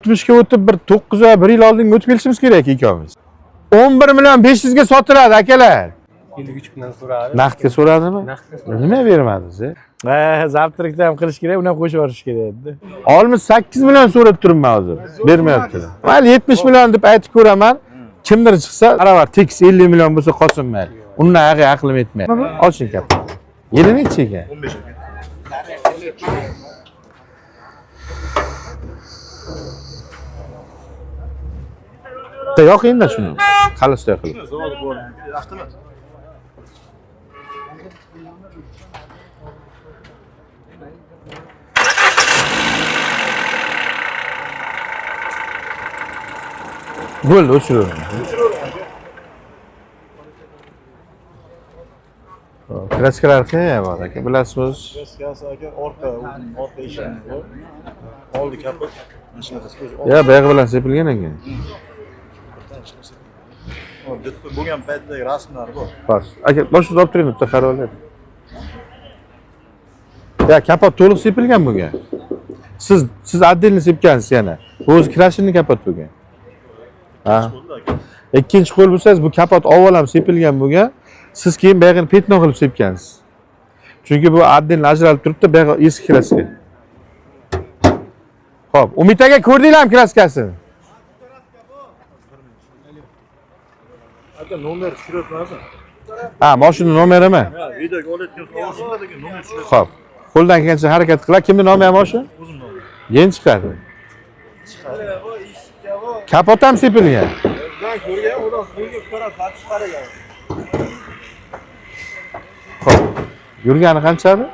70 ga o'tib bir 9 oy 1 yil oldin o'tib kelishimiz kerak ikkovimiz. 11 million 500 ga sotiladi akalar. 53 bundan so'radi. Naqdga so'radimi? Naqdga so'radi. Nima bermadingiz? Zavtrikda ham qilish kerak, uni ham qo'shib yuborish kerak edi. Olmish 8 million so'rab turibman hozir. Bermayaptilar. Mayli 70 million deb aytib ko'raman. Kimdir chiqsa, qaravar, tekis 50 million bo'lsa qolsin mayli. Undan ag'i aqlim yetmaydi. Oching kap. Yili necha ekan? 15 ekan. Yo'q endi shuni. Qalisday qilib. Zavod bor. Avtomat. Bo'ldi, o'chiraman. Kraskalar qayerga bor aka, bilasizmi? Kraskasi aka orqa eshigi bor. Oldi kapot. Mashinasi ko'z. Ya, boyagi bilan sepilgan ekan. Bo'lgan paytdagi rasmlar bor. Bas. Aka, boshingizni olib turing, bitta qarab olaylik. Ya, kapot to'liq sepilgan bo'lgan. Siz отдельно sepgansiz yana. Bu o'zi krashinning kapot bo'lgan. Ha. Ikkinchi qo'l bo'lsangiz, bu kapot avval ham sepilgan bo'lgan. Siz keyin buyog'ini petno qilib sepgansiz. Chunki bu отдельно ajralib turibdi, buyog'i eski kraska. Xo'p, Umid aka ko'rdinglarmi kraskasini? Aka nomer tushiryapmiz. Ha, mashina nomerimi? Ha, videoga olayotgan so'rasizlar degan nomer tushiryapmiz. Xo'p. Qo'ldan kelgancha harakat qiladi. Kimning nomi ham o'sha? O'zim nomer. Yen chiqadi. Kapot ham sepilgan. Ben ko'rgan, ular qo'lga qarab satish qaragan. Xo'p. Yurgani qanchadi?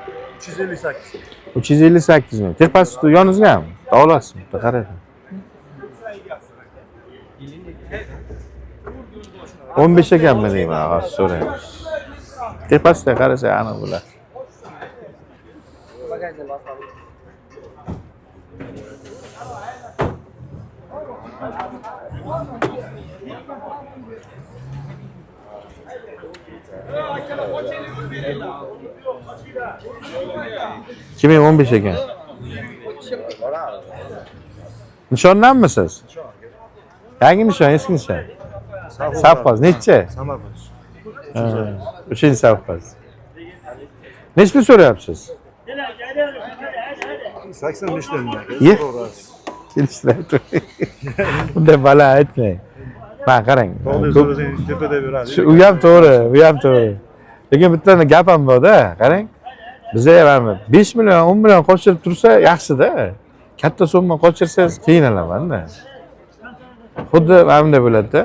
358. 358 ming. Tepasi yoningizgami? Davolatsizmi? Bitta qarang. 15 ekanmi deyman, hozir so'raymiz. Tepasida qarasa aniq bo'ladi. Kimin 15 ekan? Nishonnanmisiz? Yangi nishon, eski nishon. Savxoz necha? Samarqand. 3-savxoz. Necha pul so'rayapsiz? 85 dan. Ye? Kelishtiradi. Bunday bala aytmang. Mana qarang. Tepada beradi. Shu u ham to'g'ri, bu ham to'g'ri. Lekin bitta gap ham bor-da, qarang. Bizga ham 5 million, 10 million qo'shib tursa yaxshi-da. Katta summa qo'shirsangiz qiynalaman-da. Xuddi mana bunday bo'ladi-da.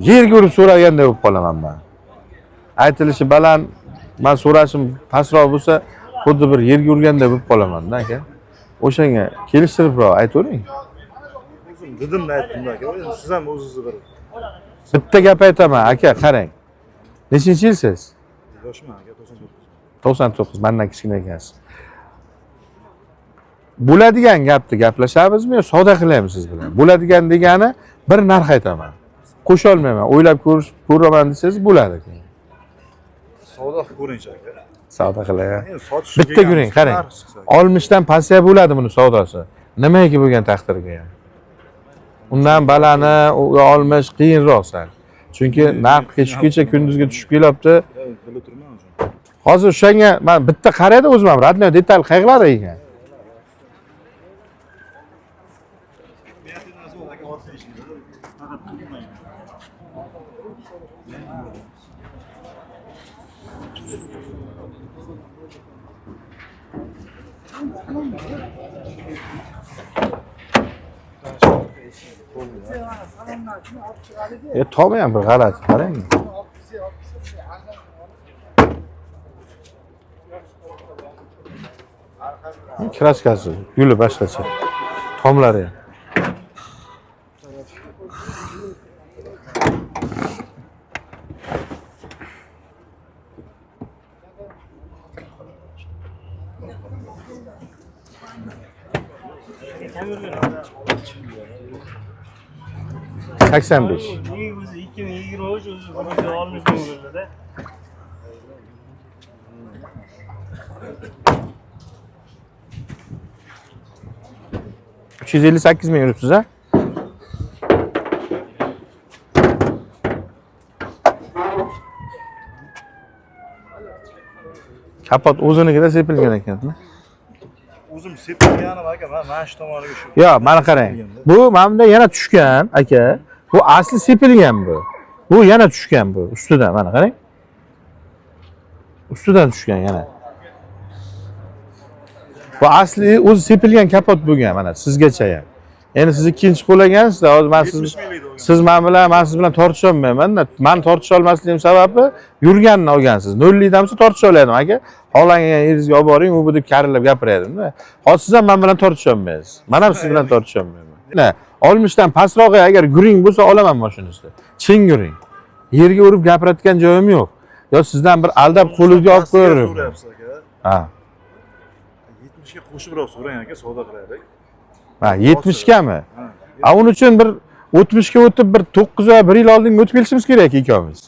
Yerga urib so'raganda bo'lib qolaman men. Aytilishi baland, men so'rashim pastroq bo'lsa, xuddi bir yerga urganda bo'lib qolaman-da aka. O'shanga kelishtiribroq aytavering. O'zim didimni aytdim aka. Siz ham o'zingizni bir Bitta gap aytaman aka, qarang. Nechinchi yilsiz? yoshman aka 99. 99, mendan kichkina ekansiz. Bo'ladigan gapni gaplashamizmi yo savdo qilaymiz siz bilan? Bo'ladigan degani bir narx aytaman. Qo'sha olmayman, o'ylab ko'raman desangiz bo'ladi keyin. Savdo qilib ko'ring aka. Savdo qilay. Endi sotish Bitta ko'ring, qarang. 60dan pasaya bo'ladi buni savdosi. Nimaga bo'lgan taqdirga ham. Undan balani olmish qiyinroq sal. Chunki narx kechgacha kunduzga tushib kelyapti. Bila turman o'sha. Hozir o'shanga men bitta qarayda o'zim ham radnoy detal qayg'lar ekan. Tomi ham bir g'alati, qarang. Kraskasi, guli boshqacha. Tomlari ham. %85. O'zi 2023 o'zi 60 ming bo'ldi-da. 358 ming yuribsiz ha? Kapot o'zinikida sepilgan ekan. O'zim sepilganim aka, mana shu tomoniga shu. Yo, mana qarang. Bu mana yana tushgan aka. Bu asli sepilgan bu. Bu yana tushgan bu ustidan, mana qarang. Ustidan tushgan yana. Bu asli o'zi sepilgan kapot bo'lgan mana sizgacha ham. Endi siz ikkinchi qo'llagansiz, hozir men siz men siz bilan tortisha olmayman-da. Men tortisha olmasligim sababi yurganini olgansiz. 0likdansa tortisha oladim aka. Xohlagan yeringizga olib boring, u bu deb karillab gapiradim-da. Hozir siz ham men bilan tortisha olmaysiz. Men ham siz bilan tortisha olmayman. Mana olmishdan pastroq agar guring bo'lsa olaman mashinasida. Chin guring. Yerga urib gapiradigan joyim yo'q. Yo sizdan bir aldab qo'lingizga olib qo'yarim. Ha. 70 ga qo'shibroq so'rang aka, savdo qilaylik. Ha, 70 gami? Ha, uning uchun bir 60 ga o'tib bir 9 va 1 yil oldin o'tib kelishimiz kerak ikkovimiz.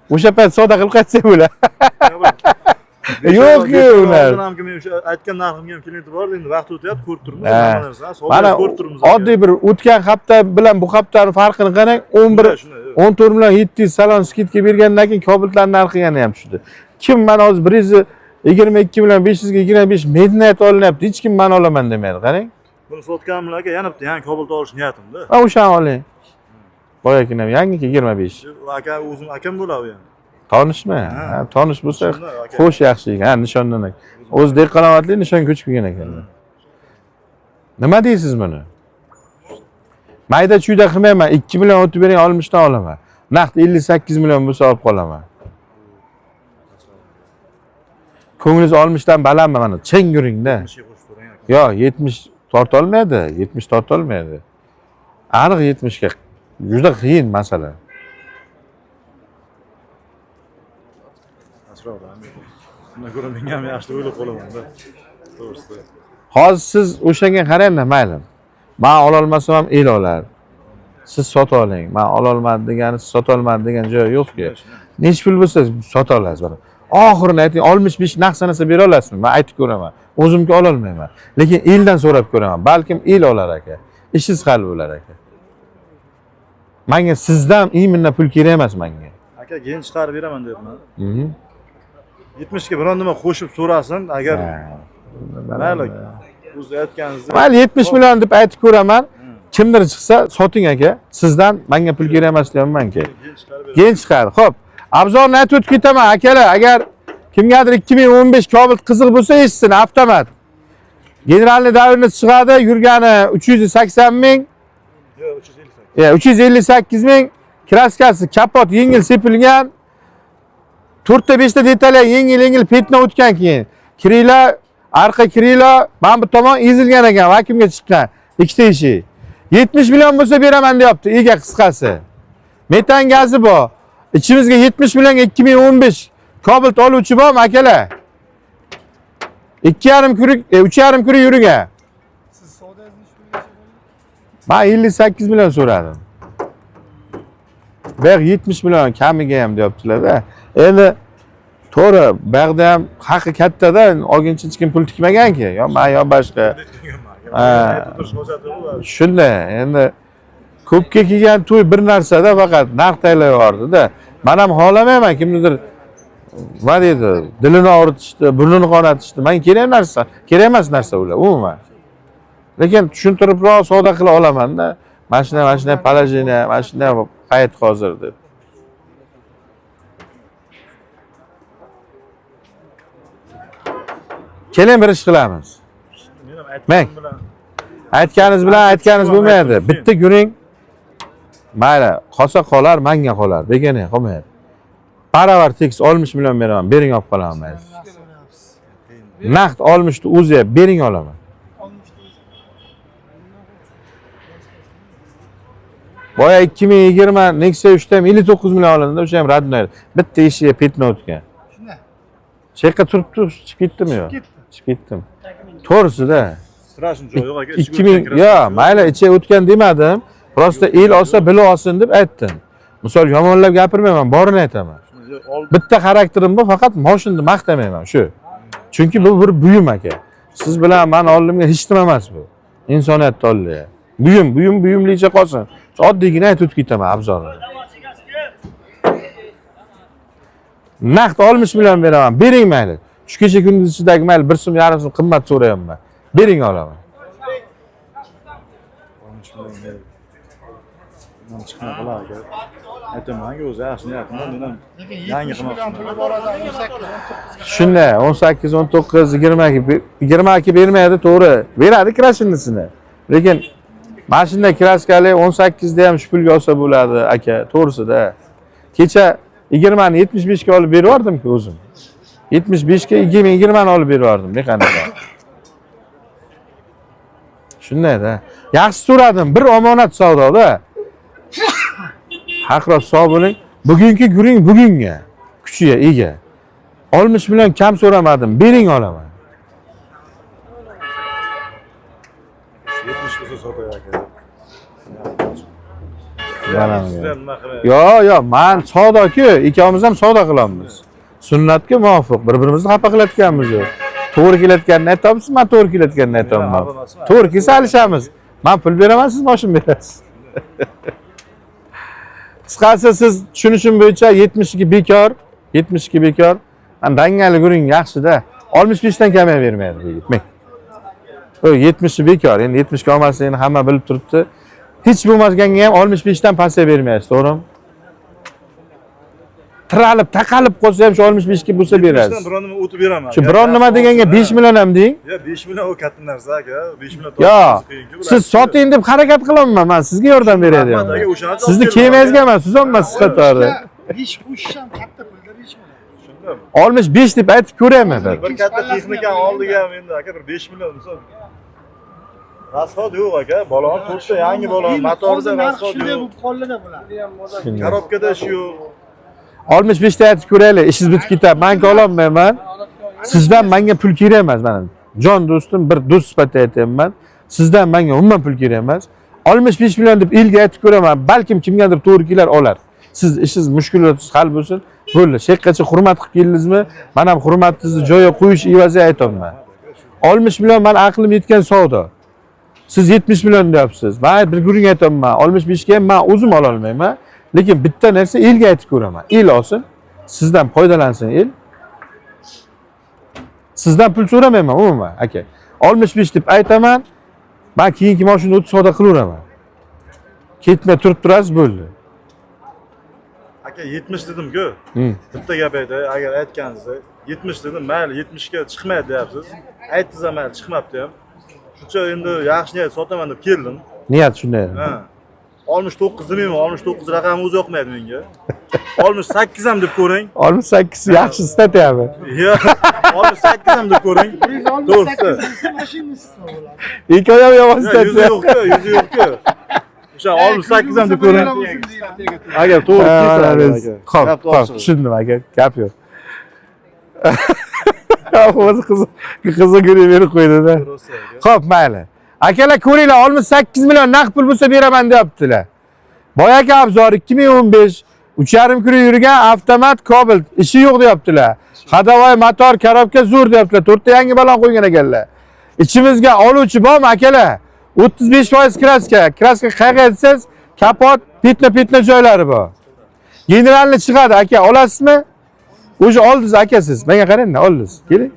O'sha payt savdo qilib qaytsak bo'lar. Yo'q, ular. Men o'sha aytgan narximga ham kelib bor, endi vaqt o'tyapti, ko'rib turibmiz. Mana oddiy bir o'tgan hafta bilan bu haftaning farqini qarang, 14 million 700 salon skidka bergandan keyin Cobalt narxi yana ham tushdi. Kim mana hozir 122 million 500 ga 25 midnight olinyapti, hech kim men olaman demaydi, qarang. Buni sotganimlar aka, yana bitta yangi Cobalt olish niyatimda. Ha, o'shani oling. Boyagina yangi 25. Aka o'zim akam bo'ladi yani. Tanishmi? Ha, tanish bo'lsa, xo'sh, yaxshi ekan. Ha, nishondan. O'zi deqalomatli nishon ko'chib kelgan ekanlar. Nima deysiz buni? Mayda-chuyda qilmayman, 2 million o'tib bering, olmishdan olaman. Naqd 58 million bo'lsa olib qolaman. Ko'nglingiz olmishdan balandmi mana? Chin yuringda. Yo, 70 tortolmaydi, 70 tortolmaydi. Aniq 70 ga. Juda qiyin masala. Bundan ko'ra menga ham yaxshi o'ylab qolaman-da. To'g'risi. Hozir siz o'shanga qarang-da, mayli. Men ola olmasam ham el olar. Siz sota oling. Men ola olmadim degani, siz sota olmadim degan joy yo'q-ku. Nech pul bo'lsa sota olasiz mana. Oxirini ayting, 65 naqd sanasa bera olasizmi? Men aytib ko'raman. O'zimga ola olmayman. Lekin eldan so'rab ko'raman. Balkim el olar aka. Ishingiz hal bo'lar aka. Menga sizdan imindan pul kerak emas menga. Aka, keyin chiqarib beraman deyapman. 70 ga biron nima qo'shib so'rasin, agar mayli o'zi aytganingizdek. Mayli 70 million deb aytib ko'raman. Kimdir chiqsa soting aka. Sizdan menga pul kerak emas deyapman-ki. Keyin chiqadi. Xo'p, obzorni aytib o'tib ketaman akalar. Agar kimgadir 2015 Cobalt qiziq bo'lsa, eshitsin, avtomat. Generalniy davrni chiqadi, yurgani 380 ming. Yo'q, 358. 358 ming. Kraskasi kapot yengil sepilgan. 4 ta 5 ta detallar yengil petna o'tgan keyin. Kirila, arqa kirila, mana bu tomon ezilgan ekan, vakuumga chiqqan. Ikkita eshik. 70 million bo'lsa beraman deyapti, ega qisqasi. Metan gazi bor. İçimizga 70 million 2015 Cobalt oluvchi bormi akalar? 2,5 kurik, 3,5 kurik yuriga. Siz savdoyingizni necha Ben 58 million so'radim. Bag 70 million kamiga ham deyaptilar-da. Endi to'g'ri, bag'da ham haqqi katta-da, olguncha hech kim pul tikmagan-ki. Yo men yo boshqa. Shunday, endi ko'pga kelgan to'y bir narsada faqat naqd tayyorlardi-da. Men ham xohlamayman kimnidir nima deydi, dilini og'ritishdi, burnini qonatishdi. Men kerak emas narsa ular, umuman. Lekin tushuntiribroq savdo qila olaman-da. Mashina, palajina, mashina qayt hozir deb. Keling bir ish qilamiz. Men aytganingiz bilan aytganingiz bo'lmaydi. Bitta guring. Mayli, qolsa qolar, menga qolar. Begona qolmaydi. Baravar tekis 60 million beraman, bering olib qolaman. Naqd 60 ni o'zi bering olaman. Boya 2020 Nexia 3 dan 59 million olindi, o'sha ham radnoy. Bitta eshigiga petna o'tgan. Shunday. Chekka turibdi, chiqib ketdimi yo? Chiqib ketdim. To'g'risi-da. Strashni joyi yo'q aka. 2000 yo, mayli, ichiga o'tgan demadim. Prosta el olsa bila olsin deb aytdim. Misol yomonlab gapirmayman, borini aytaman. Bitta xarakterim bor, faqat mashinani maqtamayman shu. Chunki bu bir buyum aka. Siz bilan men oldimga hech nima emas bu. insoniyat to'ldi. Buyumlicha qolsin. Oddiygina aytib o'tib ketaman abzorni. Naqd 60 million beraman. Bering mayli. Shu kecha kunduz ichidagi mayli 1,5 so'm qimmat so'rayapman. Bering olaman. 13 million. Men chiqmay qolar aka. Aytaman-ku o'zi yaxshi niyatman, men ham yangi qilmoqchiman. Shunday 18, 19, 22 bermaydi, to'g'ri. Beradi krashinisini. Lekin mashina kraskali 18 da ham shu pulga olsa bo'ladi aka, to'g'risida. Kecha 20 ni 75 ga olib berib yubordim-ku o'zim. 75 ga 20 ni olib berib yubordim, mexanika. Shunday-da. Yaxshi so'radim, bir omonat savdoda. Haqroq sog' bo'ling. Bugungi guring bugunga, kuchiga ega. 60 million kam so'ramadim, bering olaman. 70 bo'lsa sotay aka. Yo, men savdo-ku, ikkamiz ham savdo qilamiz. Sunnatga muvofiq, bir-birimizni xafa qilayotganmiz yo'q. To'g'ri kelayotganini aytamiz, men to'g'ri kelayotganini aytaman. To'g'ri kelsa alishamiz. Men pul beraman, siz mashina berasiz. Qisqasi siz tushunishim bo'yicha 72 bekor, 72 bekor. Men dangali guring yaxshi-da. 65 dan kamay bermaydi bu yigit. O 70 bekor, endi 70 ga olmasligini hamma bilib turibdi. Hech bo'lmaganga ham 65 dan pastga bermaysiz, to'g'rimi? Tiralib, taqalib qolsa ham shu 65 ga bo'lsa berasiz. Biron nima o'tib beraman. Shu biron nima deganga 5 million ham deng. Yo, 5 million o katta narsa aka. 5 million Yo, siz soting deb harakat qilaman, men sizga yordam beray deyman. Sizni kemangizga emas, siz olmasiz qatori. 5 qo'shish ham katta pulda 5 million. 65 deb aytib ko'rayman. Bir katta texnikani oldiga ham endi aka bir 5 million misol. Rasxod yo'q aka, balon to'rtta yangi balon, motorda rasxod yo'q. Bu qo'llida bo'ladi. Korobkada shu yo'q. 65 ta aytib ko'raylik, ishingiz bitib ketadi. Men ololmayman. Sizdan menga pul kerak emas, mana. Jon do'stim, bir do'st sifatida aytayapman. Sizdan menga umuman pul kerak emas. 65 million deb elga aytib ko'raman. Balkim kimgadir to'g'ri kelar olar. Siz ishingiz mushkulotsiz hal bo'lsin. Bo'ldi. Shekkacha hurmat qilib keldingizmi? Men ham hurmatingizni joyiga qo'yish evaziga aytaman. 60 million men aqlim yetgan savdo. Siz 70 million deyapsiz. Men bir guring aytaman. 65 ga ham men o'zim ola olmayman. Lekin bitta narsa elga aytib ko'raman. El olsin, sizdan foydalansin el. Sizdan pul so'ramayman umuman, aka. 65 deb aytaman. Men keyingi mashina o'tib savdo qilaveraman. Ketmay turib turasiz, bo'ldi. Aka 70 dedim-ku. Bitta gap aytay, agar aytganingizni 70 dedim, mayli 70 ga chiqmaydi deyapsiz. Aytdingiz ham mayli chiqmabdi ham. Shuncha endi yaxshi niyat sotaman deb keldim. Niyat shunday. Ha. 69 demayman, 69 raqami o'zi yoqmaydi menga. 68 ham deb ko'ring. 68 yaxshi statiyami? Yo, 68 ham deb ko'ring. 168 mashinasi bo'ladi. Ikkovi ham yomon Yuzi statiya. yo'q-ku, yuzi yo'q-ku. O'sha 68 ham deb ko'ring. Agar to'g'ri kelsa, Xo'p, tushundim aka, gap yo'q. O'zi qizi gurib berib qo'ydi-da. Xo'p, mayli. Akalar ko'ringlar, 68 million naqd pul bo'lsa beraman deyaptilar. Boyagi abzor 2015 3,5 kilo yurgan avtomat Cobalt ishi yo'q deyaptilar. Hadavoy motor, korobka zo'r deyaptilar. 4 ta yangi balon qo'ygan ekanlar. Ichimizga oluvchi bormi akalar? 35% kraska. Kraska qayerga aytsangiz, kapot, petna joylari bor. Generalni chiqadi aka, olasizmi? O'sha oldingiz aka siz. Menga qarang-da, oldingiz. Keling.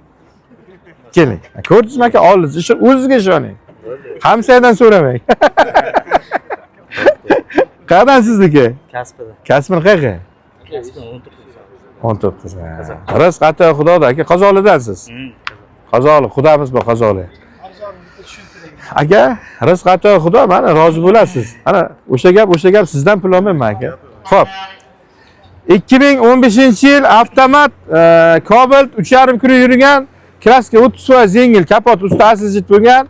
Keling. Ko'rdingizmi aka, oldingiz. Ish o'zingizga ishoning. Hamsadan so'ramang. Qayerdan sizniki? Kasbida. Kasbin qayerga? Kasbida 19. Rizq ata xudoda aka, Qozolidansiz. Qozoli, xudamiz bor Qozoli. Aka, rizq ata xudo, mana rozi bo'lasiz. Ana o'sha gap sizdan pul olmayman aka. Xo'p. 2015-yil avtomat Cobalt 3,5 kilo yurgan, kraska 30% yengil, kapot usti asli bo'lgan.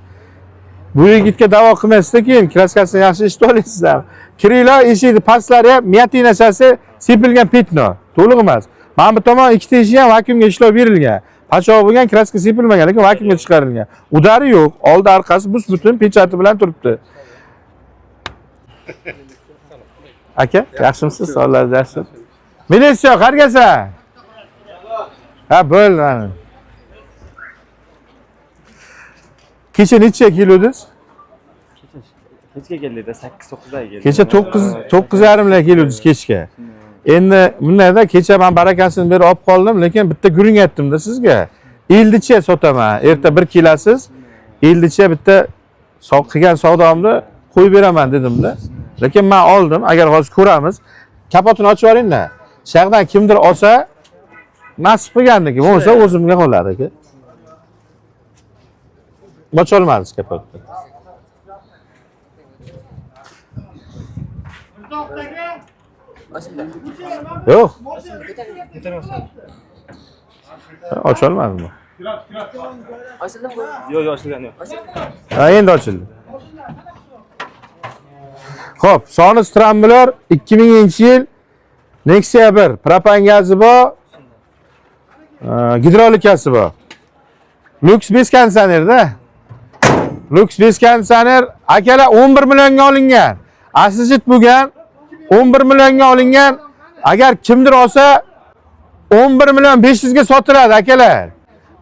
Bu yigitga da'vo qilmaysizda, keyin kraskasini yaxshi eshitib olasiz ham. Kiranglar, eshikni pastlari ham miyating narsasi sepilgan petno, to'liq emas. Mana bu tomon ikkita eshik ham vakuumga ishlov berilgan. Pachoq bo'lgan, kraska sepilmagan, lekin vakuumga chiqarilgan. Udari yo'q, oldi orqasi bus-butun pechati bilan turibdi. Aka, yaxshimisiz? Sog'lig'ingiz yaxshi? Militsiya, qargasan? Ha, bo'ldi. Kecha necha kilodingiz? Kechga keldida 8-9 keldi. Kecha 9:30 keluvdingiz kechga. Endi bundayda kecha men barakasini berib olib qoldim, lekin bitta guring aytdim-da sizga. Eldicha sotaman. Erta 1 kelasiz. Eldicha bitta qilgan savdomni qo'yib beraman dedim-da. Lekin men oldim. Agar hozir ko'ramiz, kapotini ochib yuboring-da. Shaqdan kimdir olsa, nasib qilganniki, bo'lmasa o'zimga qoladi aka. Ocha olmadingiz kapotni. Yo'q. Ocha olmadim. Ochildimi? Yo'q, ochilgan yo'q. Ha, endi ochildi. Xo'p, soni Strambular 2000-yil Nexia 1, propan gazi bor, gidrolikasi bor. Lux 5 konditsionerda. Lux 5 konditsioner akalar 11 millionga olingan. Aslijit bo'lgan 11 millionga olingan. Agar kimdir olsa 11 million 500 ga sotiladi akalar.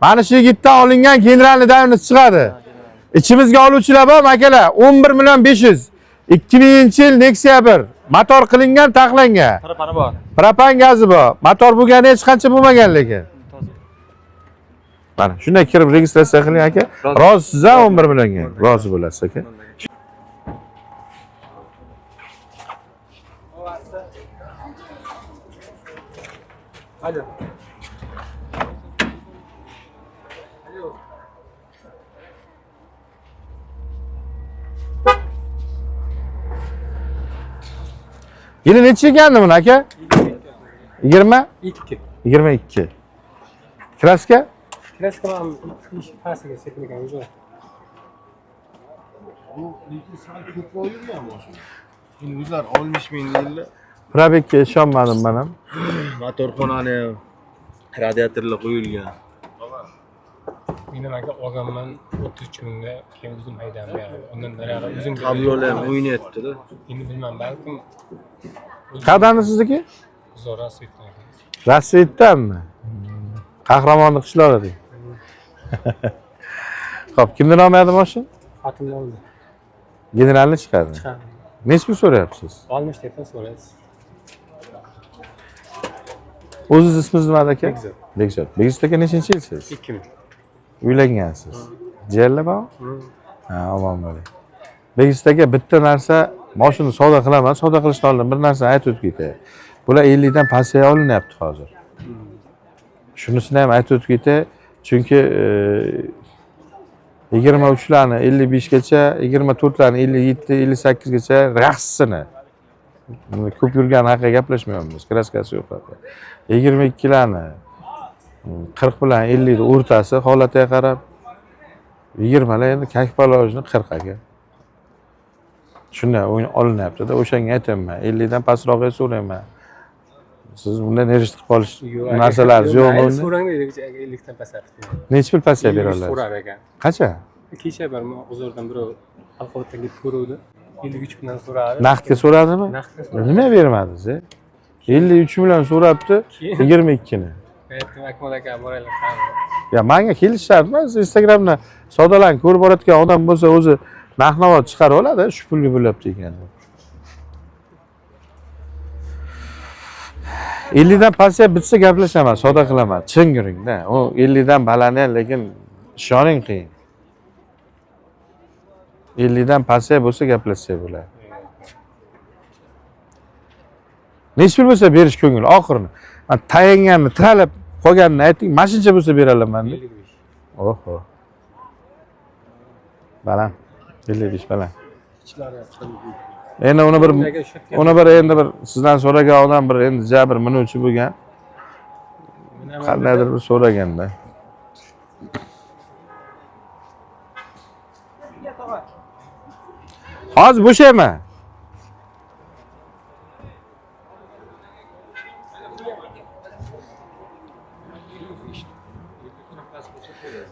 Mana shu yigitdan olingan generalniy davlat chiqadi. İçimizga oluvchilar bormi akalar? 11 million 500. 2000-yil Nexia 1. Motor qilingan, taxlangan. Propani bor. Propan gazi bor. Motor bo'lgani hech qancha bo'lmagan lekin. Mana shunday kirib registratsiya qiling aka. Rozisiz 11 millionga. Rozi bo'lasiz aka. Alo. Yili necha ekandi buni aka? 20? 2. 22. Kraska? Kraska ham ish pasiga sepilgan o'zi. Bu ko'p o'yinlar mashina. O'zlar 60 ming yillar. Probekka ishonmadim men ham. Motorxonani radiatorlar qo'yilgan. Meni aka olganman 33 mingga, keyin o'zim haydam. Undan nariga o'zim Qablolar ham o'ynayapti-da. Endi bilmam, balkim Qadani sizniki? Zora Svetdan. Rassvetdanmi? Qahramonlik qishlog'i deng. Xo'p, kimdan olmaydi mashina? Xotim oldi. Generalni chiqadi. Nech pul so'rayapsiz? 60 deb so'raysiz. O'zingiz ismingiz nima aka? Bekzod. Bekzod. Bekzod aka nechinchi yilsiz? 2000. Uylangansiz. Jiyanlar bormi? Ha, omon bo'ling. Bekzod aka bitta narsa, mashina savdo qilaman, savdo qilishdan oldin bir narsa aytib o'tib ketay. Bular 50 dan pastga olinyapti hozir. Shunisini ham aytib o'tib ketay, chunki 23 larni 55 gacha, 24 larni 57, 58 gacha yaxshisini. Ko'p yurgan haqida gaplashmayapmiz, kraskasi yo'q. 22 larni 40 bilan 50 ni o'rtasi holatiga qarab 20 lar endi kakpalojni 40 aka. Shunday olinyapti-da, o'shanga aytaman. 50 dan pastroqqa so'rayman. Siz bundan nerishti qilib qolish narsalaringiz yo'qmi? So'rang deydi, 50 dan past. Necha pul pastga bera olasiz? So'rar ekan. Qancha? Kecha bir huzurdan birov alqovatdan kelib ko'ruvdi. 53 mingdan so'radi. Naqdga so'radimi? Naqdga so'radi. Nima bermadingiz? 53 million so'rabdi, 22 ni. Aytdim, Akmal aka, boraylik qani. Ya menga kelishardi, siz Instagramdan savdolarni ko'rib borayotgan odam bo'lsa, o'zi narx-navo chiqarib oladi, shu pulga bo'lyapti ekan. 50 dan pastga bitsa gaplashaman, savdo qilaman. Chin yuring-da. U 50 dan baland, lekin ishoning qiyin. 50 dan pastga bo'lsa gaplashsak bo'ladi. Nech pul bo'lsa berish ko'ngil oxirini. Men tayanganni, tiralab qolganini ayting, mashincha bo'lsa bera olaman. 55. Oho. Baland. 55 baland. Endi uni bir endi bir sizdan so'ragan odam bir endi jabr minuvchi bo'lgan. Qandaydir bir so'raganda. Hozir bo'shayman.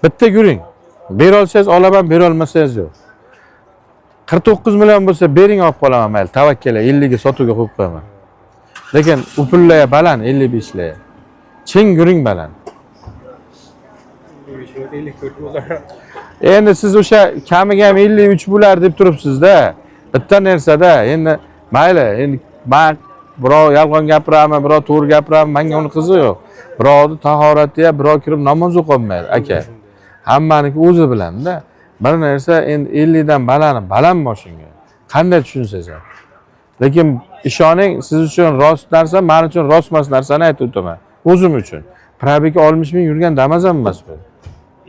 Bitta yuring. Bera olsangiz olaman, bera olmasangiz yo'q. 49 million bo'lsa bering, olib qolaman mayli. Tavakkala 50 ga sotuvga qo'yib qo'yaman. Lekin u pullar baland, 55 lar. Chin yuring baland. Endi siz o'sha kamiga ham 53 bo'lar deb turibsiz-da. bitta narsada endi mayli, endi men birov yolg'on gapiraman, birov to'g'ri gapiraman, menga uni qizi yo'q. Birovni tahoratiga birov kirib namoz o'qimaydi, aka. Hammaniki o'zi bilan-da. Bir narsa endi 50 dan baland moshinga. Qanday tushunsangiz ham. Lekin ishoning, siz uchun rost narsa, men uchun rost emas narsani aytib o'taman. O'zim uchun. Probega 60 ming yurgan Damas ham emas bu.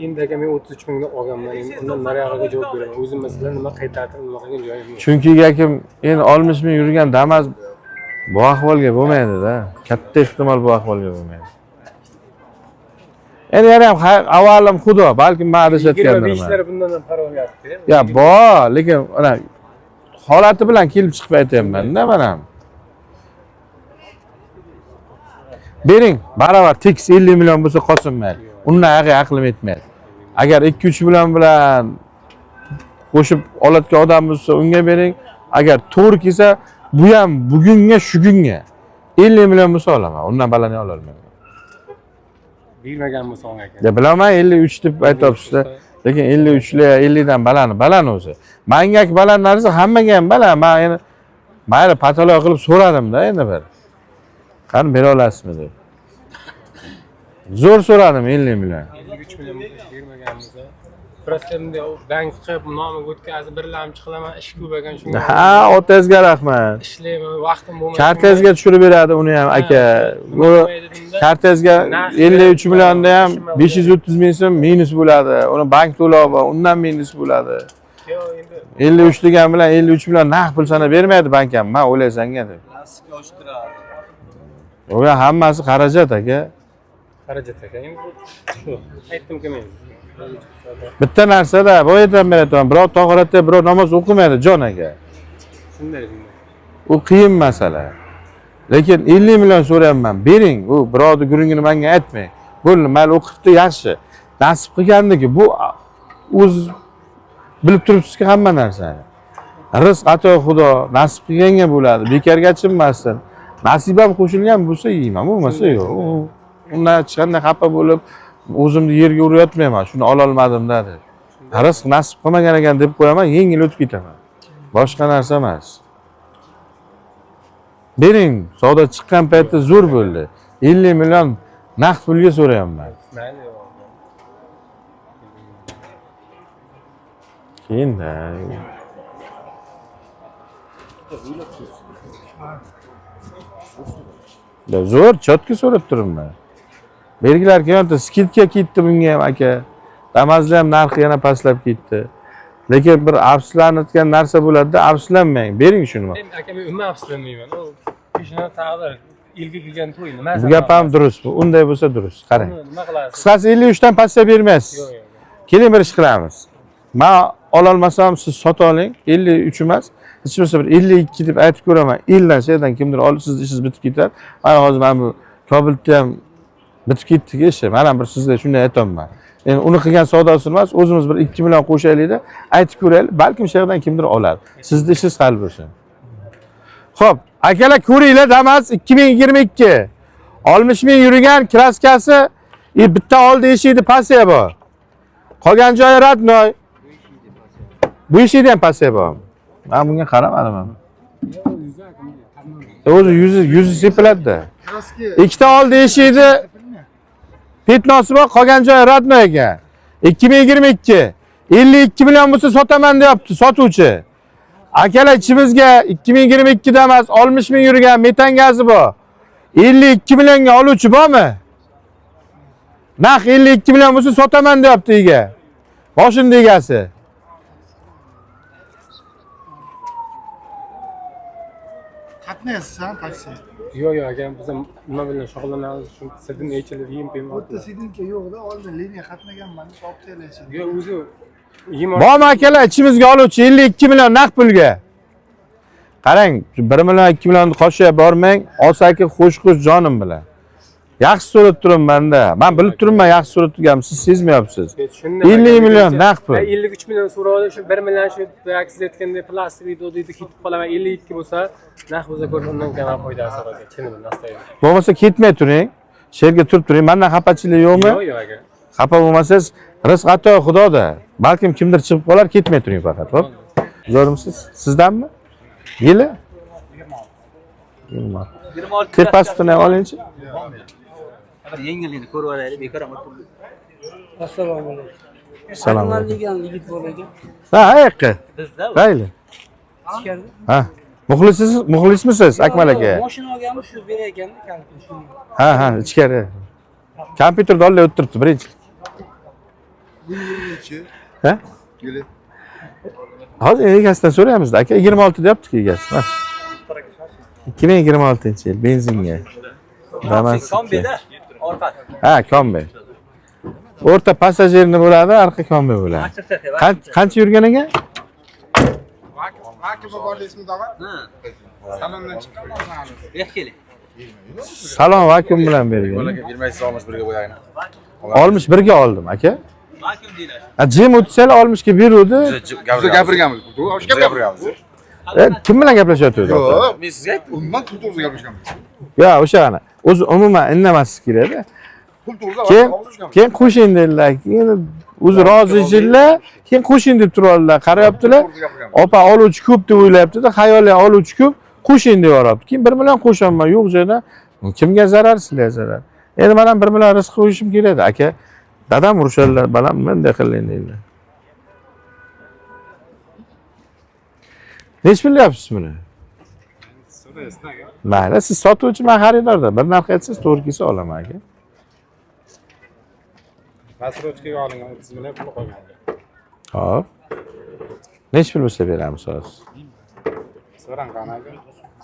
Endi aka men 33 mingdan olganman. Endi undan nariyog'iga javob beraman. O'zim masalan nima qaytartirib nima qilgan joyim yo'q. Chunki kim endi 60 ming yurgan Damas bu ahvolga bo'lmaydi-da. Katta ehtimol bu ahvolga bo'lmaydi. Endi yana ham avalim xudo, balki men adashayotgandirman. 25 bundan ham parvo yapti. Ya bor, lekin ana holati bilan kelib chiqib aytayapman-da men ham. Bering, baravar tekis 50 million bo'lsa qo'shilmaydi. Undan aqlim yetmaydi. Agar 2-3 million bilan qo'shib oladigan odam bo'lsa, unga bering. Agar to'g'ri kelsa, bu ham bugunga, shu kunga 50 million bo'lsa olaman. Undan balandini ola olmayman. Bilmagan bo'lsa aka. Ya bilaman 53 deb aytibsiz-da. Lekin 53 lar 50 dan baland o'zi. Menga baland narsa hammaga ham baland. Men endi mayli patologiya qilib so'radim-da endi bir. Qani bera olasizmi deb. Zo'r so'radim 50 million. 53 million bermagan bo'lsa, просто endi bank qilib nomiga o'tkazib birlamchi qilaman, ish ko'p ekan shunga. Ha, otangizga rahmat. Ishlayman, vaqtim bo'lmaydi. Kartangizga tushirib beradi uni ham aka. Bu kartangizga 53 millionda ham 530 ming so'm minus bo'ladi. Uni bank to'lovi, undan minus bo'ladi. Yo'q, endi 53 degan bilan 53 million naqd pul sana bermaydi bank ham. Men o'ylaysanga deb. Plastik ochtiradi. Bu hammasi xarajat aka. xarajat aka. Endi shu aytdim-ku men. Bitta narsada bu yerdan berayapman. Birov to'g'ratda, birov namoz o'qimaydi jon aka. Shunday. U qiyin masala. Lekin 50 million so'rayapman. Bering, u birovni gurungini menga aytmang. Bo'ldi, mayli o'qibdi yaxshi. Nasib qilgandiki, bu o'z bilib turibsiz-ku hamma narsani. Rizq ato Xudo, nasib qilganga bo'ladi. Bekarga chiqmasdan. Nasibam qo'shilgan bo'lsa yeyman, bo'lmasa yo'q. Undan chiqanda xafa bo'lib, o'zimni yerga urayotmayman. Shuni ola olmadim-da deb. Rizq nasib qilmagan ekan deb qo'yaman, yengil o'tib ketaman. Boshqa narsa emas. Bering, savdo chiqqan paytda zo'r bo'ldi. 50 million naqd pulga so'rayapman. Mayli. Keyin-da. Zo'r, chotga so'rab turibman. Belgilar kelyapti, skidga ketdi bunga ham aka. Damazda ham narxi yana pastlab ketdi. Lekin bir afsuslanadigan narsa bo'ladi-da, afsuslanmang. Bering shuni. Endi aka men umuman afsuslanmayman. U peshona taqdir ilgi kelgan to'y nima? Bu gap ham durust bu. Unday bo'lsa durust. Qarang. Nima qilasiz? Qisqasi 53 dan pastga bermaysiz. Yo'q, yo'q. Keling bir ish qilamiz. Men ola olmasam siz sota oling. 53 emas. Hech bo'lmasa bir 52 deb aytib ko'raman. Ildan şeydan kimdir olib sizni ishingiz bitib ketar. Mana hozir men bu Kobultda ham bitib ketdi ishi. Mana bir sizga shunday aytaman. Endi uni qilgan savdosi emas, o'zimiz bir 2 million qo'shaylik-da, aytib ko'raylik, balkim shu yerdan kimdir oladi. Sizning ishingiz hal bo'lsin. Xo'p, akalar ko'ringlar, Damas 2022. 60 ming yurgan kraskasi, bitta oldi eshikni pasiya bor. Qolgan joyi radnoy. Bu eshikda ham pasiya bor. Men bunga qaramadim. O'zi yuzi sepiladi-da. Ikkita oldi eshikni petnosi bor, qolgan joyi radnoy ekan. 2022. 52 million bo'lsa sotaman deyapti sotuvchi. Akalar ichimizga 2022 da emas, 60 ming yurgan metan gazi bor. 52 millionga oluvchi bormi? Naq 52 million bo'lsa sotaman deyapti ega. Boshini egasi. Qatnaysiz ha taksi? Yo'q, yo'q aka, biz ham nima bilan shug'ullanamiz, shu sidin echilib yem O'rta bermoqda. sidinka yo'q-da, oldin liniya qatnaganman, olib kelaysiz. Yo'q, o'zi yem Bormi akalar ichimizga oluvchi 52 million naq pulga. Qarang, 1 million 2 millionni qo'shib bormang, olsaki xo'sh-xo'sh jonim bilan. Yaxshi so'rab turibman-da. Men bilib turibman, yaxshi so'rab turganim, siz sezmayapsiz. 50 million naq pul. 53 million so'radi, shu 1 million shu siz aytgandek plastik videoda ketib qolaman. 52 bo'lsa, naq bo'lsa ko'rib undan kam foydasi bor ekan. Chinni nastaydi. Bo'lmasa ketmay turing. Sherga turib turing. Mendan xafachilik yo'qmi? Yo'q, yo'q aka. Xafa bo'lmasangiz, rizq ato Xudoda. Balkim kimdir chiqib qolar, ketmay turing faqat, xo'p? Zo'rmisiz? Sizdanmi? Yili? 26. Tepasini ham olingchi. Yengillikni ko'rib olaylik, bekor ham o'tirdi. Assalomu alaykum. Salom. degan yigit bor ekan. Ha, ayaqqa. Bizda Mayli. Ichkarida. Ha. Muxlismisiz Akmal aka? Mashina olganmiz, shu berayotganda kalkul shu. Ha, ichkari. Kompyuterda olib o'tiribdi birinchi. Ha? Yili. Hozir egasidan so'raymiz aka, 26 deyapti-ku egasi. Ha. 2026-yil benzinga. Damas. kombida orqa. Ha, kombi. O'rta passajirni bo'ladi, arqa kombi bo'ladi. Qancha yurgan ekan? Vakil bor ismi tog'a? Ha. Salondan chiqib Bek keling. Salon vakuum bilan bergan. 28 olmuş birga qo'yaymi? 61 ga oldim aka. Vakuum deylar. Jim o'tsalar 60 ga beruvdi. Biz gapirganmiz. O'sha gapirganmiz. Kim bilan gaplashyapti? Yo'q, men sizga aytdim. Undan pul to'g'risida gapirishganmiz. Yo, o'sha ana. O'zi umuman indamaslik kerak-da. Pul to'g'risida Keyin qo'shing dedilar. Keyin o'zi rozi edilar. Keyin qo'shing deb turadilar. Qarayaptilar. Opa oluvchi ko'p deb o'ylayapti-da, xayoliy oluvchi ko'p. Qo'shing deb yoryapti. Keyin 1 million qo'shaman, yo'q joyda. Kimga zarar, sizlarga zarar. Endi men ham 1 million rizq qo'yishim kerak-da, aka. Dadam urushadilar, balam bunday qiling deydilar. Nech bilyapsiz buni? Mayli, siz sotuvchi, men xaridorda. Bir narx aytsangiz, to'g'ri kelsa olaman aka. Masrochkaga olingan 30 million pul qo'ygan. Hop. Nech pul bo'lsa beramiz hozir? So'rang qanaqa?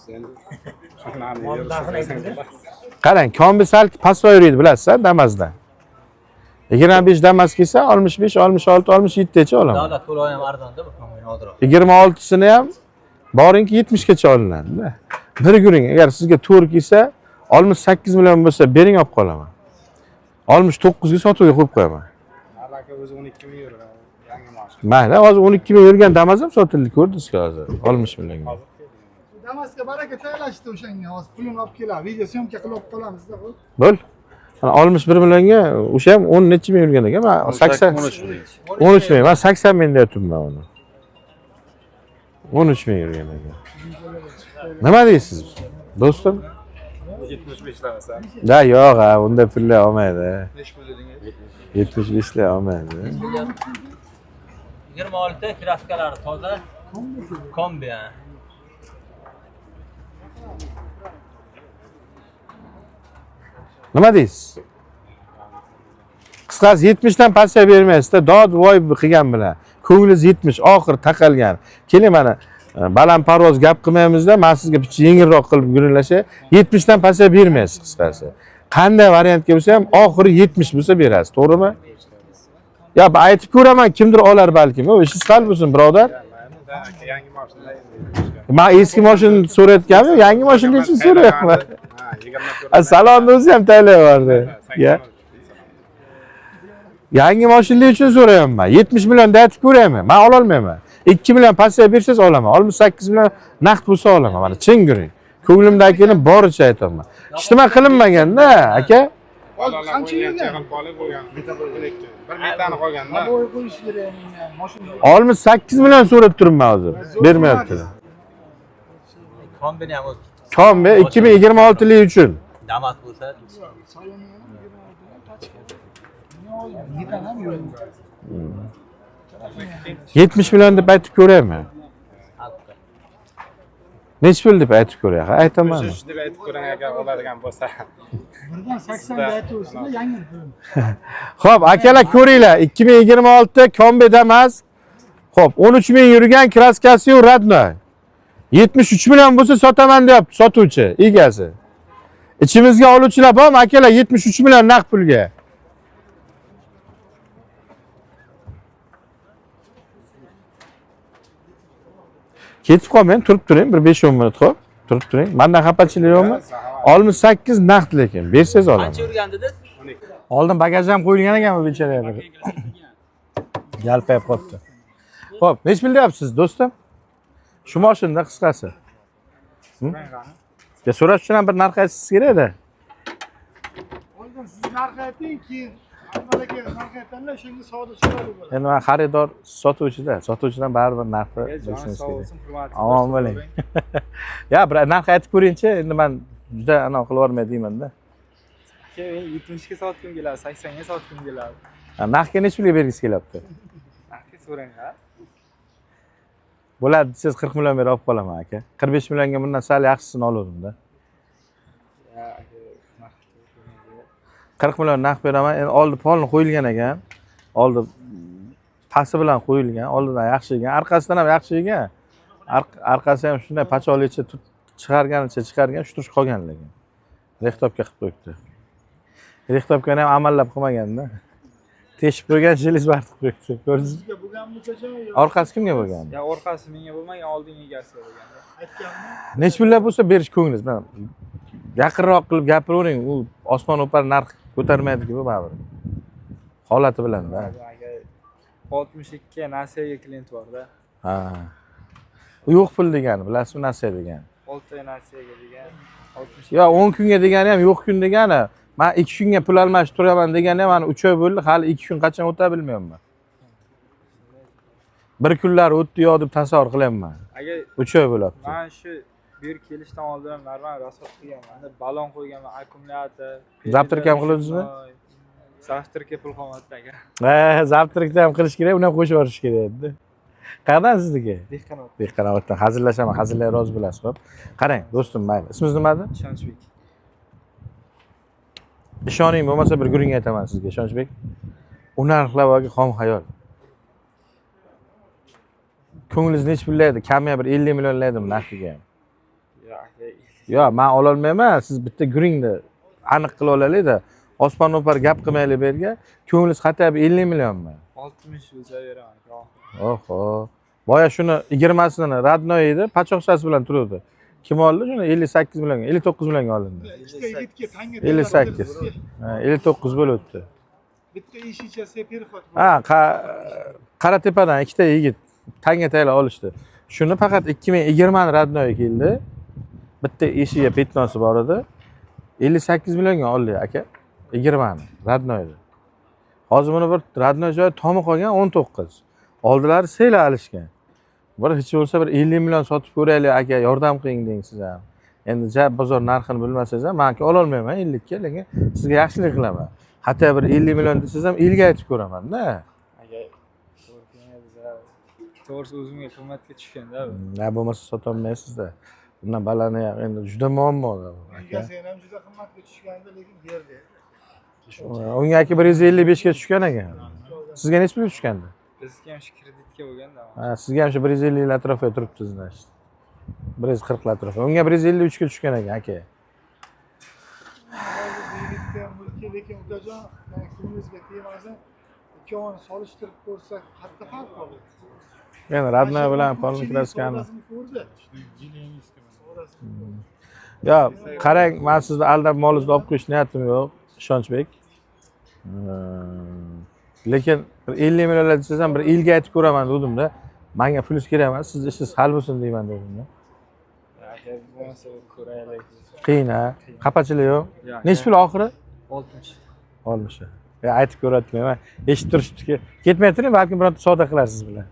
Sen shunani Qarang, kombi sal pastroq yuradi, bilasiz-a, Damas'dan. 25 Damas kelsa 65, 66, 67 gacha olaman. Davlat to'lovi ham arzon-da bu kombina hozirroq. 26sini ham boringki 70 gacha olinadi-da. Bir guring, agar sizga to'g'ri kelsa 68 million bo'lsa bering, olib qolaman. 69 ga sotuvga qo'yib qo'yaman. alaka o'zi 12 ming euro. Yangi maosh. Mayli, hozir 12 ming yurgan Damas ham sotildi, ko'rdingizku hozir 60 millionga. Damasga baraka tayyorlashdi o'shanga. Hozir pulini olib keladi. Video syomka qilib olib qolamizda. Bo'l. Mana 61 millionga o'sha ham 10 necha ming yurgan ekan. Men 80 13 ming. Men 80 ming deyapman uni. 13 ming yurgan ekan. Nima deysiz? Do'stim? 75 lavasa. Da yo'q, ha, unda pullar olmaydi. Nesh pul dedingiz? 75 lar olmaydi. 26 kraskalari toza. Kombi. Nima deysiz? Qisqasi 70 dan pastga bermaysizda, dod voy qilgan bilan. Ko'nglingiz 70 oxir taqalgan. Keling mana baland parvoz gap qilmaymizda, men sizga bitta yengilroq qilib gurunlashay, 70 dan pastga bermaysiz qisqasi. Qanday variantga bo'lsa ham oxiri 70 bo'lsa berasiz, to'g'rimi? Ya, aytib ko'raman, kimdir olar balkim. O, ishingiz hal bo'lsin, birodar. Yangi mashina. Men eski mashina so'rayotganim, yangi mashina uchun so'rayapman. Salonni o'zi ham tayyorlayapti. Ya. Yangi mashina uchun so'rayapman. 70 million da aytib ko'rayman. Men ola olmayman. 2 million pastga bersangiz olaman. 68 million naqd bo'lsa olaman. Mana chin guring. Ko'nglimdagini boricha aytaman. Hech nima qilinmagan-da, aka. Qancha yurgan? Qolib bo'lgan. Bir metani qolganda. Bo'y qo'yish kerak mashina. 68 million so'rab turibman hozir. Bermayapti. Kombina ham o'zi. Kombi 2026 yil uchun. Damas bo'lsa, 70 million deb aytib ko'rayman. Nech pul deb aytib ko'ray, aytaman. Shu deb aytib ko'rang agar oladigan bo'lsa. Birdan 80 ga aytib yangi. Xo'p, akalar ko'ringlar, 2026 kombi Damas. Xo'p, 13 ming yurgan kraskasi radnoy. 73 million bo'lsa sotaman deyapti sotuvchi, egasi. İçimizga oluvchilar bormi, akalar? 73 million naqd pulga. Ketib qolmang, turib turing, bir 5-10 minut qo'yib, turib turing. Mendan xafachilik yo'qmi? 68 naqd lekin, bersangiz olaman. qancha yurgan dedi? Oldin bagaj ham qo'yilgan ekan bu bechoraga. Yalpayib qolibdi. Xo'p, nech pul deyapsiz, do'stim? Shu mashinada qisqasi. Ya so'rash uchun ham bir narx aytishingiz kerak-da. Oldin siz narx ayting, keyin Baraka narx aytganlar o'shanga savdo chiroyli bo'ladi. Endi men xaridor sotuvchida, sotuvchidan baribir narxni Jon bilishimiz sog' kerak. bo'lsin, hurmatli. Omon bo'ling. Ya, bir narx aytib ko'ring-chi, endi men juda anaqa qilib yubormay deyman-da. Aka, men 70 ga sotgim keladi, 80 ga sotgim keladi. Narxga necha pulga bergisi kelyapti? Aka, so'rang ha. Bo'ladi, siz 40 million berib olib qolaman aka. 45 millionga bundan sal yaxshisini oluvdim-da. Ya, aka, 40 million narx beraman. Endi oldi polni qo'yilgan ekan. Oldi pasi bilan qo'yilgan, oldidan yaxshi ekan, orqasidan ham yaxshi ekan. Orqasi ham shunday pachoqlicha chiqargan, shu turish qolgan lekin. Rehtobga qilib qo'yibdi. Rehtobgani ham amallab qilmaganda. Teshib qo'ygan jilis barib qo'yibdi. Ko'rdingizmi? Sizga bo'lganmi ko'cha? Orqasi kimga bo'lgan? Ya, orqasi menga bo'lmagan, oldingi egasiga bo'lganda. Aytganmi? Necha pullar bo'lsa berish ko'nglingiz. Mana yaqinroq qilib gapiravering. U osmon o'par narx ko'tarmaydi-ku bu baribir. Holati bilan-da. Aka, 62 nasiyaga klient bor-da. Ha. U yo'q pul degani, bilasizmi, nasiya degani? 6 nasiyaga degan 60. Yo, 10 kunga degani ham yo'q kun degani. Men 2 kunga pul almashib turaman degani ham mana 3 oy bo'ldi, hali 2 kun qachon o'tadi bilmayman. Bir kunlar o'tdi yo'q deb tasavvur qilyapman. Aka, 3 oy bo'lyapti. men shu bu yer kelishdan oldin ham normal rasot qilganman. Balon qo'yganman, akkumulyator. Zaptirka ham qildingizmi? Zaptirka pul qolmadi aka. Zaptirikda ham qilish kerak, uni ham qo'shib yuborish kerak edi. Qayerdan sizniki? Dehqonot. Dehqonoboddan. Hazillashaman, hazillar rozi bo'lasiz, xo'p. Qarang, do'stim, mayli. Ismingiz nima edi? Ishonchbek. Ishoning bo'lmasa bir guring aytaman sizga, Ishonchbek. U narxlar yoki xom xayol. Ko'nglingiz nech pullaydi? Kamida bir 50 millionlaydimi narxiga? Ya aka, Yo, men ola olmayman. Siz bitta guringni aniq qilib olaylik-da. Osmon o'par gap qilmaylik bu yerga. Ko'nglingiz xatay 50 millionmi? 60 o'za beraman aka. Oho. Boya shuni 20sini radnoy edi, pachoqchasi bilan turuvdi. Kim oldi shuni? 58 millionga, 59 millionga olindi. Ikkita yigitga tanga 58. Ha, 59 bo'lib o'tdi. Bitta ish ichasi perxot. Ha, Qaratepadan ikkita yigit tanga tayyorlab olishdi. Shuni faqat 2020 radnoyi keldi. Bitta eshiga petnosi bor edi. 58 millionga oldi aka. 20 radnoydi. Hozir buni bir radnoy joyi tomi qolgan 19. Oldilari seyla alishgan. Bir hech bo'lsa bir 50 million sotib ko'raylik aka, yordam qiling deng siz ham. Endi bozor narxini bilmasangiz ham, men ola olmayman 50 ga, lekin sizga yaxshilik qilaman. Hatto bir 50 million desangiz ham elga aytib ko'raman-da. Aka, to'g'risi o'zimga qimmatga tushganda bu. Na bo'lmasa sota olmaysiz-da. Bundan balani endi juda muammo aka. Egasi ham juda qimmatga tushganda, lekin yerda. Unga aka 155 ga tushgan ekan. Sizga necha pul tushgandi? Bizga ham shu kreditga bo'lganda. Ha, sizga ham shu 150 lar atrofida turibdi значит. 140 lar atrofida. Unga 153 ga tushgan ekan aka. Lekin ukajon, ko'ngilingizga tegmasa, ikkovini solishtirib ko'rsak, qattiq farq bo'ladi. Yani radnoy bilan polni kraskani. Yo, qarang, men sizni aldab molingizni olib qo'yish niyatim yo'q, Ishonchbek. Lekin 50 millionlar desangiz ham bir elga aytib ko'raman dedim-da. Menga pulus kerak emas, siz ishingiz hal bo'lsin deyman dedim-da. Aka, bo'lmasa ko'raylik. Qiyin a, qapachilik yo'q. Necha pul oxiri? 60. 60. Aytib ko'ratmayman. Eshitib turishibdiki, ketmay turing, balkim bironta savdo qilarsiz bilan.